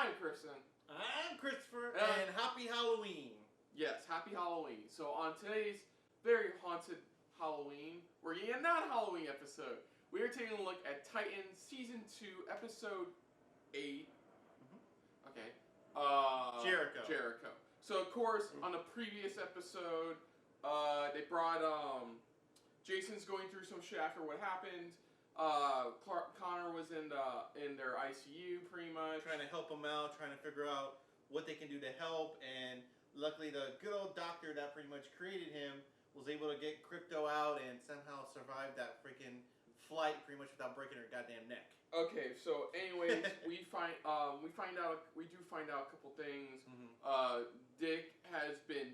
I'm Kristen. I'm Christopher, and happy Halloween. Yes, happy Halloween. So on today's very haunted Halloween, we're getting a non-Halloween episode. We are taking a look at Titans Season 2, Episode 8. Okay. Jericho. So of course, on the previous episode, they brought Jason's going through some shit after what happened. Connor was in their ICU pretty much, trying to help him out, trying to figure out what they can do to help, and luckily the good old doctor that pretty much created him was able to get Crypto out and somehow survive that freaking flight pretty much without breaking her goddamn neck. Okay, so anyways, we do find out a couple things. Dick has been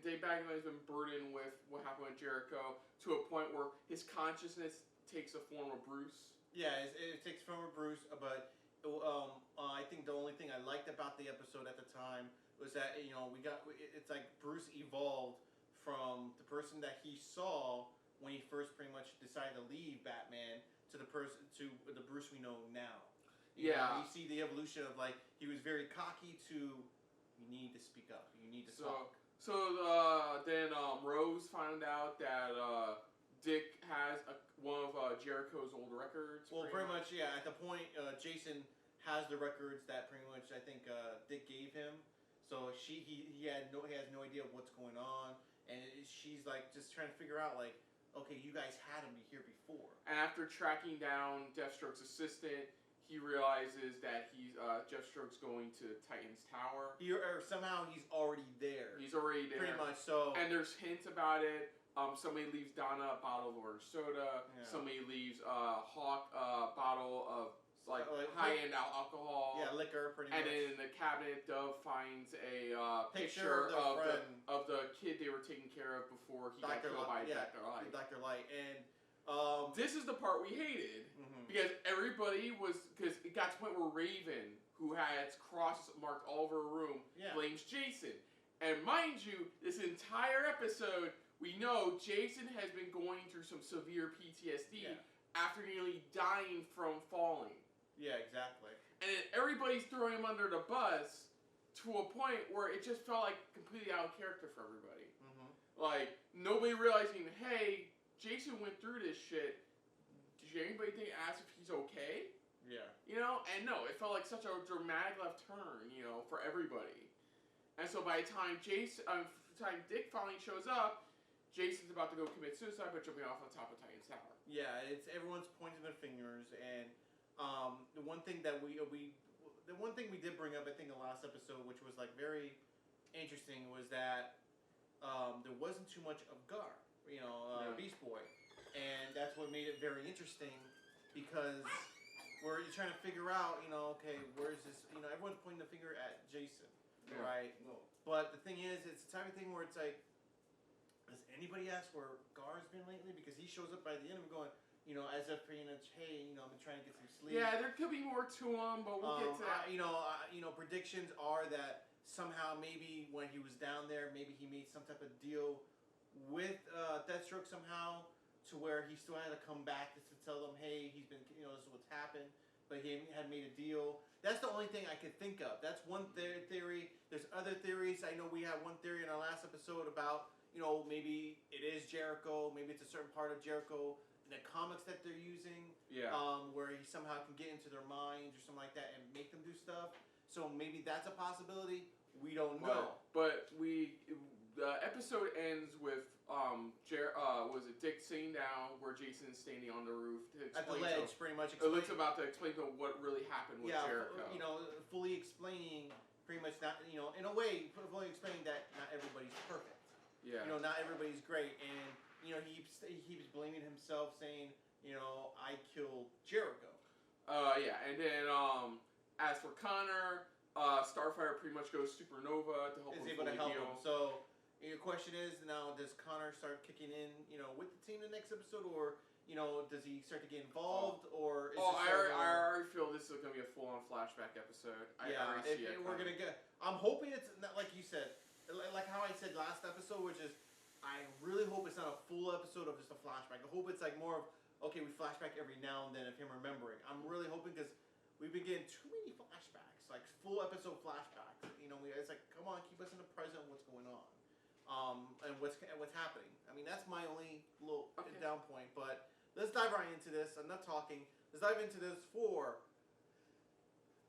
Dave Bagman has been burdened with what happened with Jericho to a point where his consciousness takes the form of Bruce. Yeah, it takes form of Bruce, but I think the only thing I liked about the episode at the time was that it's like Bruce evolved from the person that he saw when he first pretty much decided to leave Batman to the Bruce we know now. You see the evolution of, like, he was very cocky to, you need to speak up, you need to talk. So then Rose found out that Dick has one of Jericho's old records. Well, pretty much, yeah. At the point, Jason has the records that pretty much I think Dick gave him. So he has no idea what's going on, and she's like just trying to figure out, like, okay, you guys had him here before. And after tracking down Deathstroke's assistant, he realizes that Deathstroke's going to Titan's Tower. Somehow he's already there. He's already there. Pretty much, so. And there's hints about it. Somebody leaves Donna a bottle of orange soda. Yeah. Somebody leaves Hawk a bottle of high-end alcohol. Yeah, liquor, pretty much. And then in the cabinet, Dove finds a picture of the kid they were taking care of before he got killed by Dr. Light. Dr. Light. And this is the part we hated, because because it got to the point where Raven, who has crosses marked all over her room, blames Jason. And mind you, this entire episode, we know Jason has been going through some severe PTSD after nearly dying from falling. Yeah, exactly. And then everybody's throwing him under the bus to a point where it just felt like completely out of character for everybody. Like, nobody realizing, hey, Jason went through this shit. Did anybody ask if he's okay? Yeah. And no, it felt like such a dramatic left turn, for everybody. And so by the time Dick finally shows up, Jason's about to go commit suicide by jumping off on top of Titan's Tower. Yeah, it's everyone's pointing their fingers, and the one thing that we did bring up, I think, in the last episode, which was like very interesting, was that there wasn't too much of Gar, Beast Boy, and that's what made it very interesting, because you're trying to figure out, okay, where's this? Everyone's pointing the finger at Jason, right? No. But the thing is, it's the type of thing where it's like, has anybody asked where Gar's been lately? Because he shows up by the end of it going, as if pretty much, hey, I've been trying to get some sleep. Yeah, there could be more to him, but we'll get to that. Predictions are that somehow maybe when he was down there, maybe he made some type of deal with Deathstroke somehow, to where he still had to come back just to tell them, hey, he's been, this is what's happened, but he had made a deal. That's the only thing I could think of. That's one theory. There's other theories. I know we had one theory in our last episode about, maybe it is Jericho, maybe it's a certain part of Jericho in the comics that they're using, where he somehow can get into their minds or something like that and make them do stuff. So maybe that's a possibility. We don't know. But the episode ends with Dick sitting down where Jason's standing on the roof to explain at the ledge, pretty much. It looks about to explain what really happened with Jericho. Fully explaining, pretty much not, in a way, fully explaining that not everybody's perfect. Yeah. Not everybody's great, and he keeps blaming himself, saying, I killed Jericho. And then as for Connor, Starfire pretty much goes supernova to help him. Is able to help him. So your question is now, does Connor start kicking in, with the team the next episode, or does he start to get involved, or? I already feel this is going to be a full-on flashback episode. I already see it. We're gonna get. I'm hoping it's not like you said. Like how I said last episode, which is, I really hope it's not a full episode of just a flashback. I hope it's like more of, okay, we flashback every now and then of him remembering. I'm really hoping, because we've been getting too many flashbacks, like full episode flashbacks. You know, it's like, come on, keep us in the present. What's going on? And what's happening. I mean, that's my only little down point. But let's dive right into this. I'm not talking. Let's dive into this for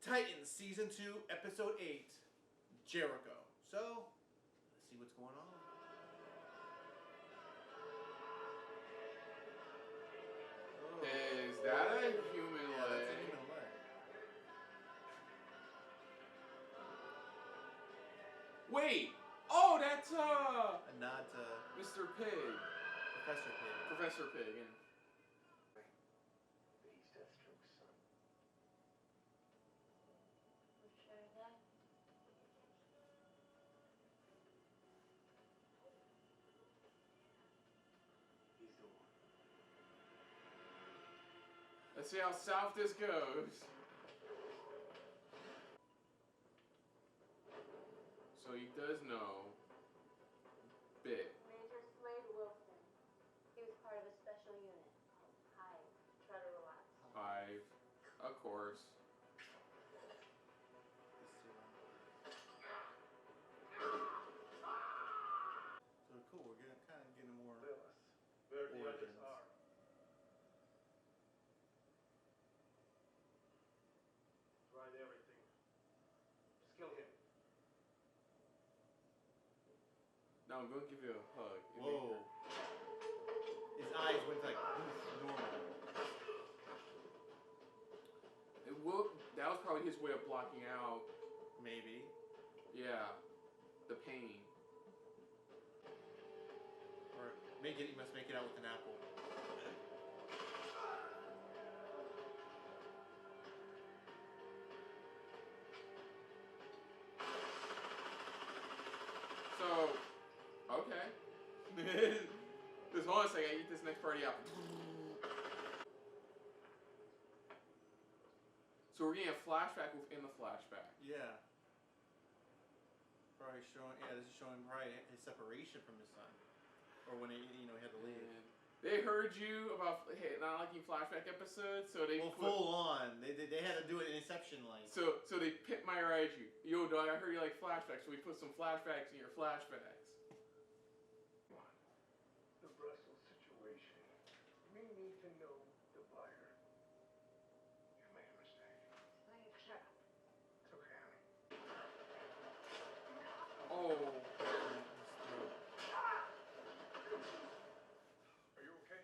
Titans Season 2, Episode 8, Jericho. So, let's see what's going on. Oh. Is that a human leg? That's a human leg. Wait! Oh, that's Not Mr. Pig. Professor Pig. Professor Pig, yeah. He's Deathstroke's son. You sure of that? He's the one. Let's see how south this goes. So he does know Bit. Major Slade Wilson. He was part of a special unit. Hive. Try to relax. Five, of course. So cool. We're kind of getting more. Willis. Where the others Origins. are. Tried everything. Just kill him. Now I'm going to give you a hug. Whoa. His eyes went like normal. That was probably his way of blocking out, Maybe. yeah, the pain. Or he must make it out with an apple. So, okay. Just hold on a second, I eat this next party apple. So we're getting a flashback within the flashback. Yeah. Probably showing. Yeah, this is showing probably his separation from his son, or when he had to leave. And they heard you about not liking flashback episodes, so they Full on. They had to do it in Inception like. So they pit my ride you. Yo, dog, I heard you like flashbacks, so we put some flashbacks in your flashbacks. The Brussels situation. We need to know the buyer. You made a mistake. Slade, shut up. It's okay, honey. Oh. Are you okay?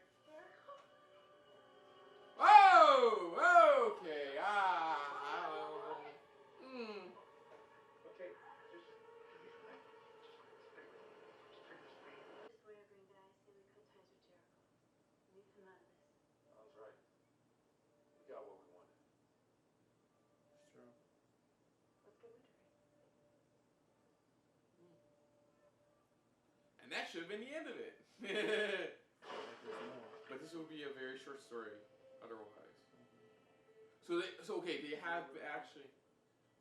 Oh! Okay. Okay, just This way, green guy. Say we cut ties with Jericho. Leave him out of this. sounds right. We got what we wanted. It's true. Let's get Winter. And that should have been the end of it. Like there's more. But this would be a very short story otherwise. So okay, they have actually.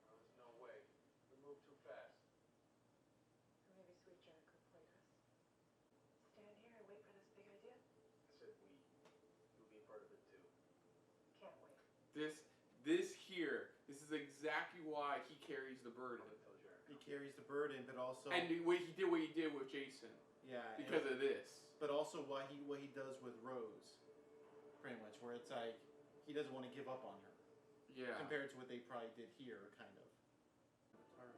There's no way. We moved too fast. Or maybe sweet Jericho played us. Stand here and wait for this big idea? I said we. You'll be part of it too. Can't wait. This is exactly why he carries the burden. I'm gonna tell Jericho. He carries the burden, but also. And what he did with Jason. Yeah. Because of this. But also what he does with Rose, pretty much, where it's like he doesn't want to give up on her. Yeah. Compared to what they probably did here, kind of. Target. It was her.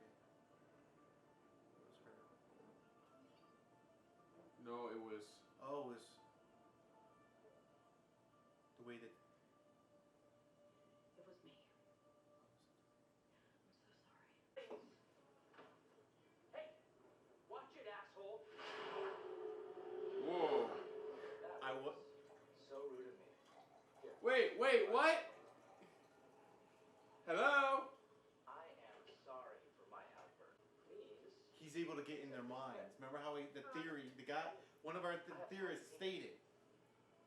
No, it was. Oh, it was the way that. It was me. I'm so sorry. Hey! Watch it, asshole! Whoa. I was. So rude of me. Wait, what? Hello? I am sorry for my outburst. Please. He's able to get in their minds. Remember how one of our theorists stated,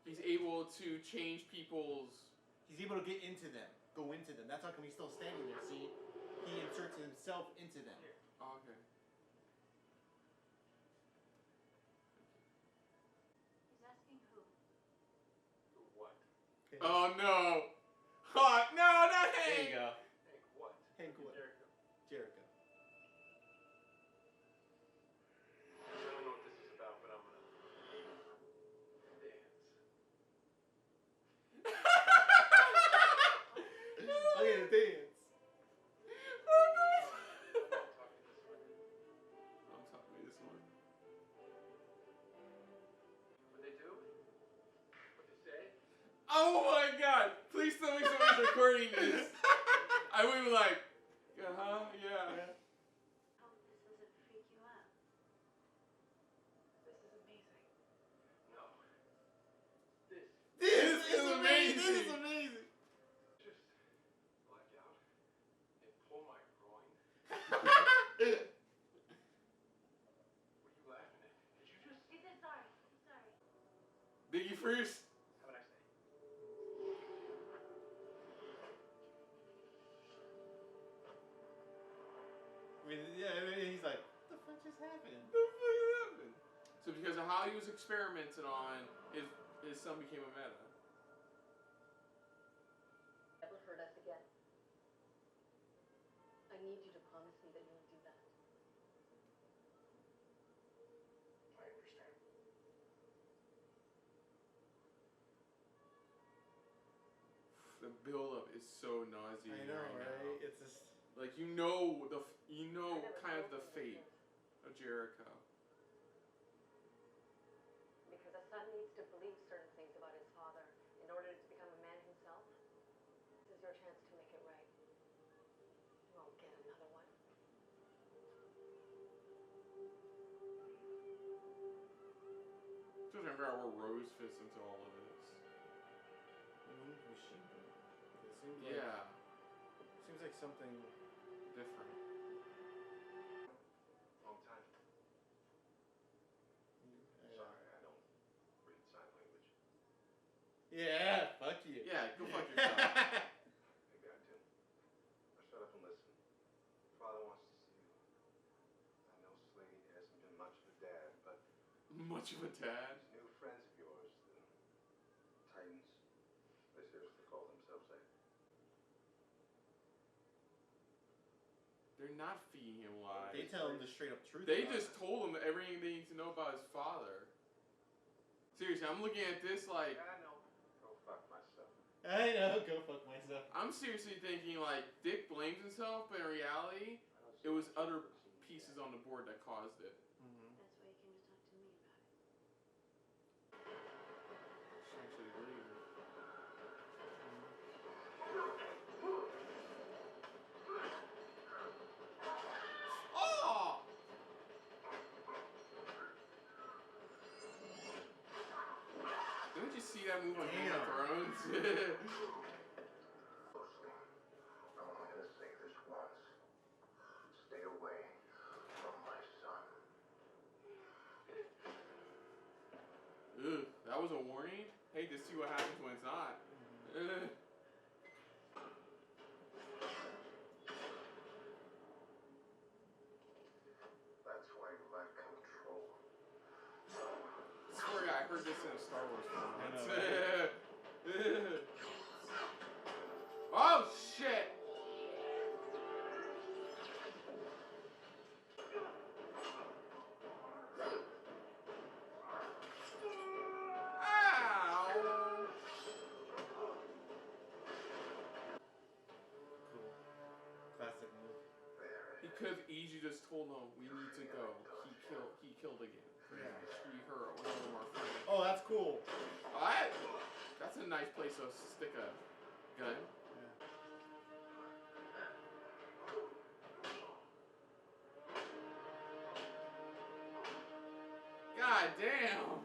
He's able to change people's. he's able to get into them, go into them. That's how come he's still standing there. See, he inserts himself into them. Oh, okay. He's asking who? What? Okay. Oh no! Hawk. No, not There Hank. you go. Hank what? Hank what? Jericho. Jericho. I don't know what this is about, but I'm gonna dance. Okay, dance. I'm talking this way. I'm talking to this one. What they do? What they say? Oh my god! Please tell me someone's recording this. I would be like, uh-huh, yeah. Hope this doesn't freak you out. This is amazing. No. This. This is amazing. This is amazing. Just black out and pull my groin. What are you laughing at? Did you just He said sorry. Sorry. Biggie first. have a nice day? He's like, what the fuck just happened? What the fuck happened? So because of how he was experimenting on, his son became a meta. Never hurt us again. I need you to promise me that you won't do that. I understand. The buildup is so nauseating. I know, right right? now. It's just. Like you know kind of the fate of Jericho. Because a son needs to believe certain things about his father in order to become a man himself. This is your chance to make it right. You won't get another one. Just remember how Rose fits into all of this. It seems like, Yeah, seems like something. different. Long time. Sorry, I don't read sign language. Yeah, fuck you. Yeah, go fuck yourself. Maybe I do. Now shut up and listen. Father wants to see you. I know Slade hasn't been much of a dad, but Much of a dad. these new friends of yours, the Titans, they seriously call themselves that. They're not feeding him lies. They tell him the straight up truth. They about just it. told him everything they need to know about his father. Seriously, I'm looking at this like I know. Go fuck myself. I know, go fuck myself. I'm seriously thinking like Dick blames himself, but in reality, I don't it was see other much of a pieces dad. on the board that caused it. Mm-hmm. That's why you came to talk to me about it. Actually, agree. Oh! Didn't you see that move on Game of Thrones? Closely. I'm only gonna say this once. Stay away from my son. Ugh, that was a warning? Hate to see what happens when it's not. Ugh. That's why you lack control. I swear I heard this in a Star Wars film. I know, Ugh. Oh shit! Ow! Cool. Classic move. He could have easily just told him we need to go. He killed again. Yeah. He hurt one of our friends. Oh, that's cool. Alright. That's a nice place to stick a gun. God damn.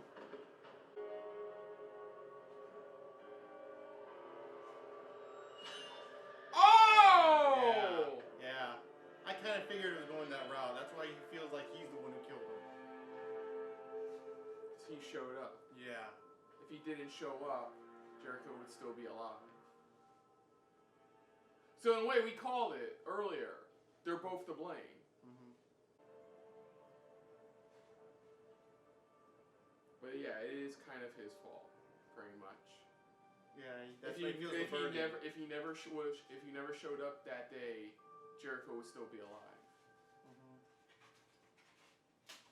Oh! Yeah. I kind of figured it was going that route. That's why he feels like he's the one who killed him. He showed up. Yeah. If he didn't show up, Jericho would still be alive. So in a way, we called it earlier. They're both to blame. Mm-hmm. But yeah, it is kind of his fault, pretty much. Yeah, that's why he feels the burden. If he never showed up that day, Jericho would still be alive. Mm-hmm.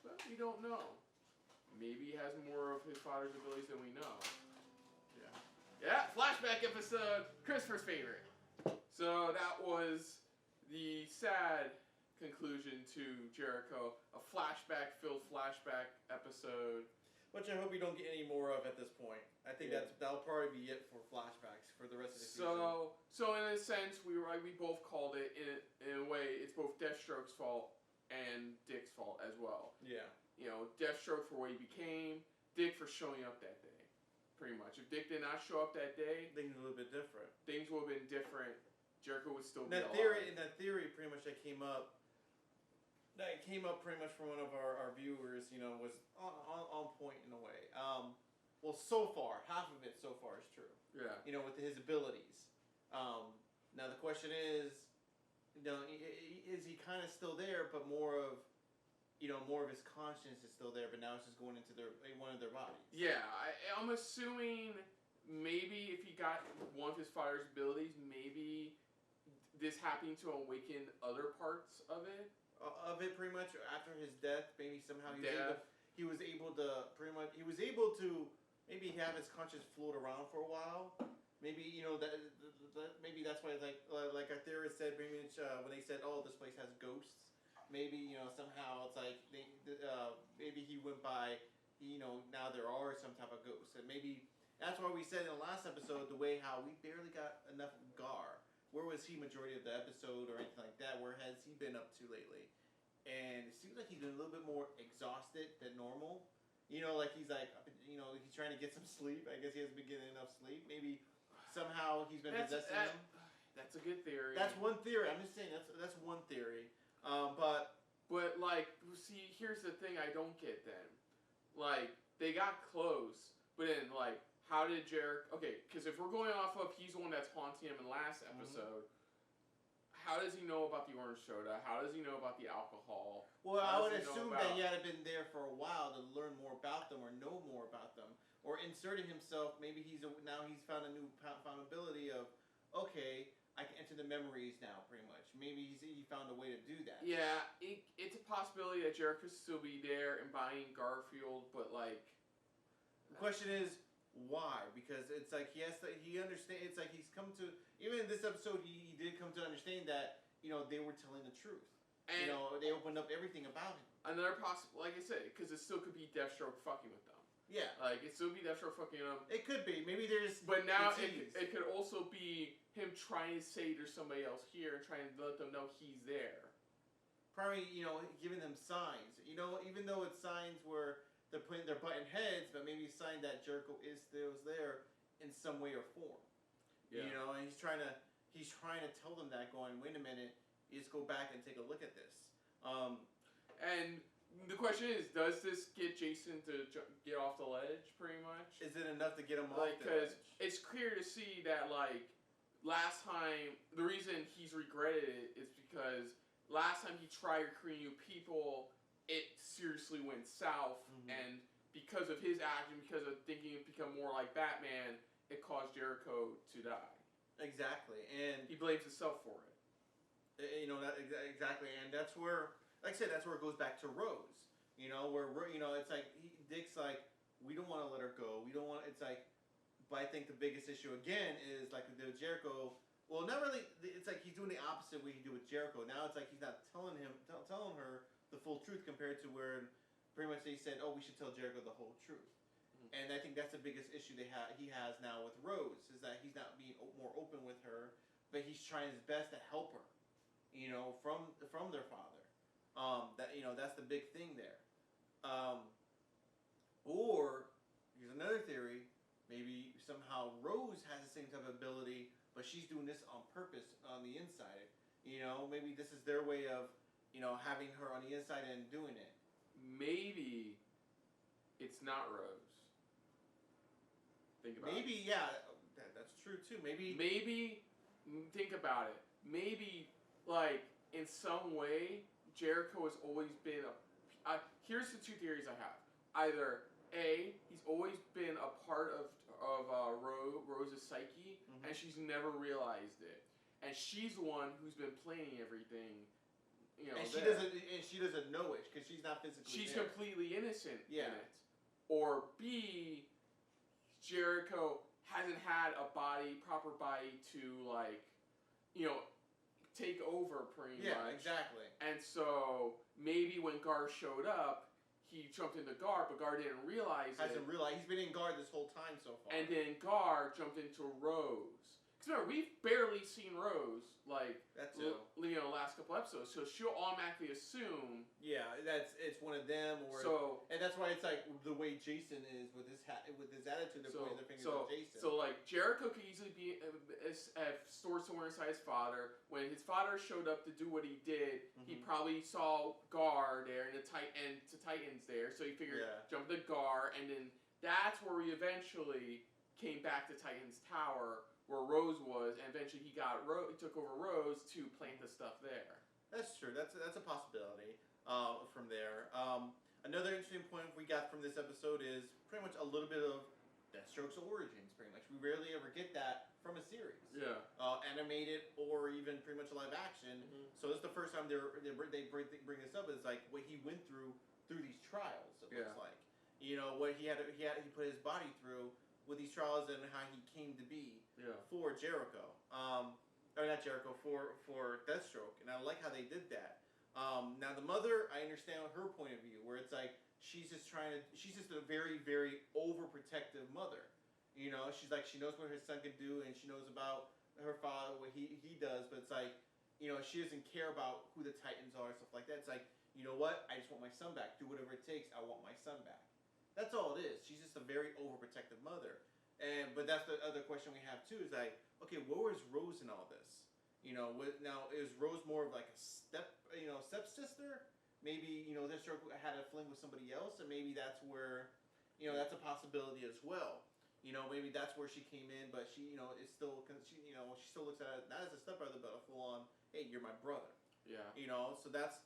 But we don't know. Maybe he has more of his father's abilities than we know. Yeah, flashback episode, Christopher's favorite. So that was the sad conclusion to Jericho, a flashback-filled flashback episode. Which I hope we don't get any more of at this point. I think that'll probably be it for flashbacks for the rest of the season. So in a sense, we both called it in a way. It's both Deathstroke's fault and Dick's fault as well. Yeah. You know, Deathstroke for what he became, Dick for showing up that day. Pretty much. If Dick did not show up that day, things would have been different. Things would have been different. Jericho would still be alive. In that theory, pretty much that came up pretty much from one of our viewers, you know, was on point in a way. Well, so far, half of it so far is true. Yeah. You know, with his abilities. Now the question is, you know, is he kind of still there, but more of his conscience is still there, but now it's just going into one of their bodies. Yeah, I'm assuming maybe if he got one of his father's abilities, maybe this happening to awaken other parts of it. Pretty much after his death, maybe somehow he was able to maybe have his conscience float around for a while. Maybe maybe that's why like a theorist said, maybe when they said, oh, this place has ghosts. Maybe somehow it's like maybe he went by. Now there are some type of ghosts, and maybe that's why we said in the last episode the way how we barely got enough of Gar. Where was he majority of the episode or anything like that? Where has he been up to lately? And it seems like he's been a little bit more exhausted than normal. Like he's he's trying to get some sleep. I guess he hasn't been getting enough sleep. Maybe somehow he's been possessing him. That's a good theory. That's one theory. I'm just saying that's one theory. But like, see, here's the thing I don't get then. Like, they got close, but then, like, how did Jericho... Okay, because if we're going off of he's the one that's haunting him in last episode, how does he know about the orange soda? How does he know about the alcohol? Well, I would assume that he had been there for a while to learn more about them or know more about them. Or inserting himself, maybe now he's found a found ability of, okay, I can enter the memories now, pretty much. Maybe he found a way to do that. Yeah, it's a possibility that Jericho could still be there embodying Garfield, but like... The question is, why? Because it's like he understands, it's like he's come to... Even in this episode, he did come to understand that, they were telling the truth. And they opened up everything about him. Another possible, like I said, because it still could be Deathstroke fucking with them. Yeah. Like, it still be Deathstroke fucking with them. It could be. Maybe there's... But now it could also be him trying to say there's somebody else here, trying to let them know he's there. Probably, giving them signs. Even though it's signs where they're butting heads, but maybe a sign that Jericho is still there in some way or form. Yeah. And he's trying to tell them that, going, wait a minute, you just go back and take a look at this. And the question is, does this get Jason to get off the ledge, pretty much? Is it enough to get him off the ledge? Because it's clear to see that, like, last time, the reason he's regretted it is because last time he tried recruiting new people, it seriously went south, and because of his action, because of thinking it become more like Batman, it caused Jericho to die. Exactly, and he blames himself for it. Exactly, and that's where, like I said, that's where it goes back to Rose. Where it's like Dick's like, we don't want to let her go. We don't want. It's like, but I think the biggest issue again is like with Jericho. Well, not really. It's like he's doing the opposite way he did with Jericho. Now it's like he's not telling her the full truth compared to where pretty much they said, oh, we should tell Jericho the whole truth. And I think that's the biggest issue he has now with Rose, is that he's not being more open with her, but he's trying his best to help her, from their father. That's the big thing there. Or here's another theory: maybe somehow Rose has the same type of ability, but she's doing this on purpose on the inside. Maybe this is their way of, having her on the inside and doing it. Maybe it's not Rose. Think about it. Maybe, yeah, that's true too. Maybe, think about it. Maybe, like, in some way, Jericho has always been here's the two theories I have. Either A, he's always been a part of of Rose's psyche, Mhm. and she's never realized it. And she's the one who's been planning everything. You know, And she doesn't know it because she's not physically. She's there. completely innocent Yeah. in it. Or B, Jericho hasn't had a proper body to like, you know, take over pretty much. Yeah, exactly. And so maybe when Gar showed up, he jumped into Gar, but Gar didn't realize Hasn't realized he's been in guard this whole time so far. And then Gar jumped into Rose. Because remember, we've barely seen Rose, like, That's last couple episodes, so she'll automatically assume. Yeah, it's one of them, and that's why it's like the way Jason is with his attitude. They're pointing their fingers at Jason. So like Jericho could easily be have stored somewhere inside his father. When his father showed up to do what he did, he probably saw Gar there and Titans there, so he figured jump to Gar, and then that's where we eventually came back to Titan's Tower, where Rose was, and eventually he took over Rose to plant the stuff there. That's true. That's a possibility from there. Another interesting point we got from this episode is pretty much a little bit of Deathstroke's origins. Pretty much, we rarely ever get that from a series. Yeah. Animated or even pretty much live action. So this is the first time they bring this up. Is like what he went through these trials. It looks like, you know, what he put his body through with these trials and how he came to be for Jericho. Or not Jericho, for Deathstroke. And I like how they did that. Now the mother, I understand her point of view, where it's like she's just a very, very overprotective mother. You know, she knows what her son can do, and she knows about her father, what he does, but it's like, you know, she doesn't care about who the Titans are and stuff like that. It's like, you know what, I just want my son back. Do whatever it takes, I want my son back. That's all it is. She's just a very overprotective mother. But that's the other question we have too, is like, okay, where was Rose in all this? You know, now is Rose more of like a stepsister? Maybe, you know, Deathstroke had a fling with somebody else, and maybe that's where, you know, that's a possibility as well. You know, maybe that's where she came in, but she, you know, is still, she still looks at it not as a stepbrother, but a full on, hey, you're my brother. Yeah. You know, so that's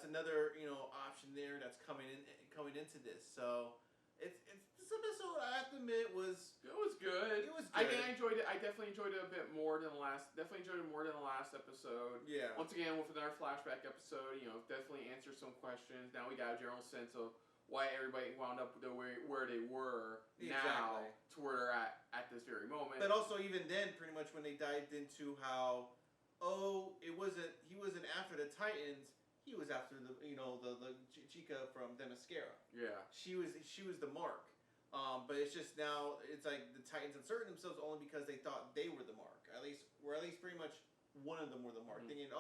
another, you know, option there that's coming into this. So it's this episode, I have to admit, was good. It was good. I enjoyed it. I definitely enjoyed it a bit more than the last. Definitely enjoyed it more than the last episode. Yeah. Once again, with another flashback episode, you know, definitely answered some questions. Now we got a general sense of why everybody wound up where they were now to where they're at this very moment. But also, even then, pretty much when they dived into how, he wasn't after the Titans. He was after the chica from Themyscira. Yeah. She was the mark. But it's just now, it's like the Titans inserted themselves only because they thought they were the mark. At least pretty much one of them were the mark. Thinking,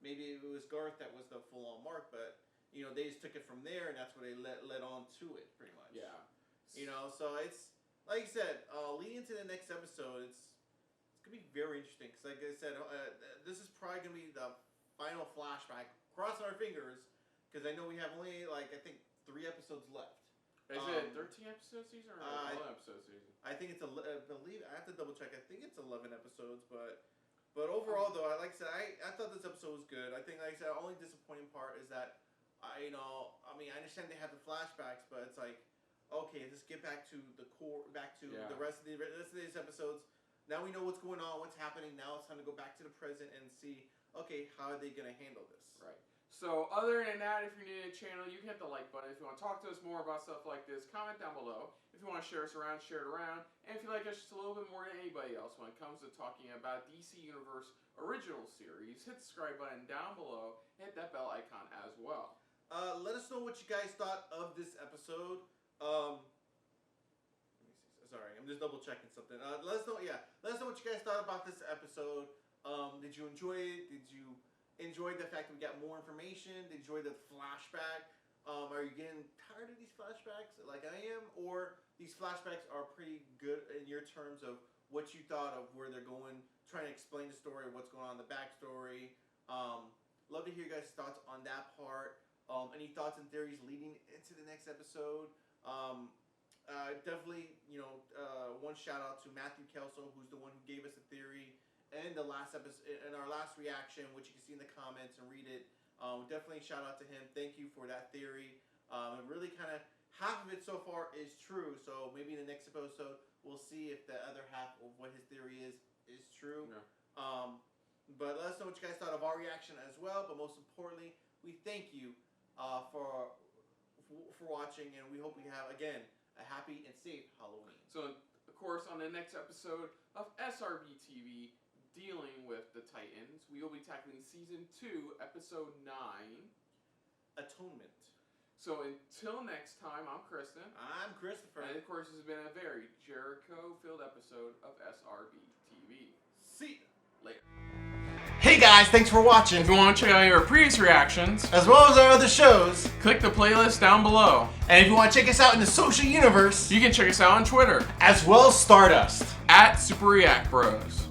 maybe it was Garth that was the full-on mark, but, you know, they just took it from there, and that's where they led on to it, pretty much. Yeah. You know, so it's, like I said, leading into the next episode, it's going to be very interesting, because like I said, this is probably going to be the final flashback. Crossing our fingers, because I know we have only, like, I think 3 episodes left. Is it 13 episode season or 11 episode season? I think it's I believe I have to double check. I think it's 11 episodes, but overall though, like I said, I thought this episode was good. I think, like I said, the only disappointing part is that I understand they have the flashbacks, but it's like, okay, let's get back to the core, back to the rest of these episodes. Now we know what's going on, what's happening. Now it's time to go back to the present and see, okay, how are they gonna handle this? Right. So other than that, if you're new to the channel, you can hit the like button. If you want to talk to us more about stuff like this, comment down below. If you want to share us around, share it around. And if you like us just a little bit more than anybody else when it comes to talking about DC Universe original series, hit the subscribe button down below and hit that bell icon as well. Let us know what you guys thought of this episode. Let me see. Sorry, I'm just double checking something. Let us know what you guys thought about this episode. Did you enjoy it? Did you enjoy the fact that we got more information? Did you enjoy the flashback? Are you getting tired of these flashbacks like I am? Or these flashbacks are pretty good in your terms of what you thought of where they're going, trying to explain the story, what's going on in the backstory. Love to hear your guys' thoughts on that part. Any thoughts and theories leading into the next episode? Definitely, one shout out to Matthew Kelso, who's the one who gave us the theory and the last episode, in our last reaction, which you can see in the comments and read it. Definitely shout out to him. Thank you for that theory. It really kind of half of it so far is true. So maybe in the next episode we'll see if the other half of what his theory is true. Yeah. But let us know what you guys thought of our reaction as well. But most importantly, we thank you for watching, and we hope you have again a happy and safe Halloween. So, of course, on the next episode of SRB TV, dealing with the Titans, we will be tackling Season 2, Episode 9, Atonement. So until next time, I'm Kristen. I'm Christopher. And of course, this has been a very Jericho-filled episode of SRB TV. See you later. Hey guys, thanks for watching. If you want to check out our previous reactions, as well as our other shows, click the playlist down below. And if you want to check us out in the social universe, you can check us out on Twitter, as well as Stardust, @SuperReactBros.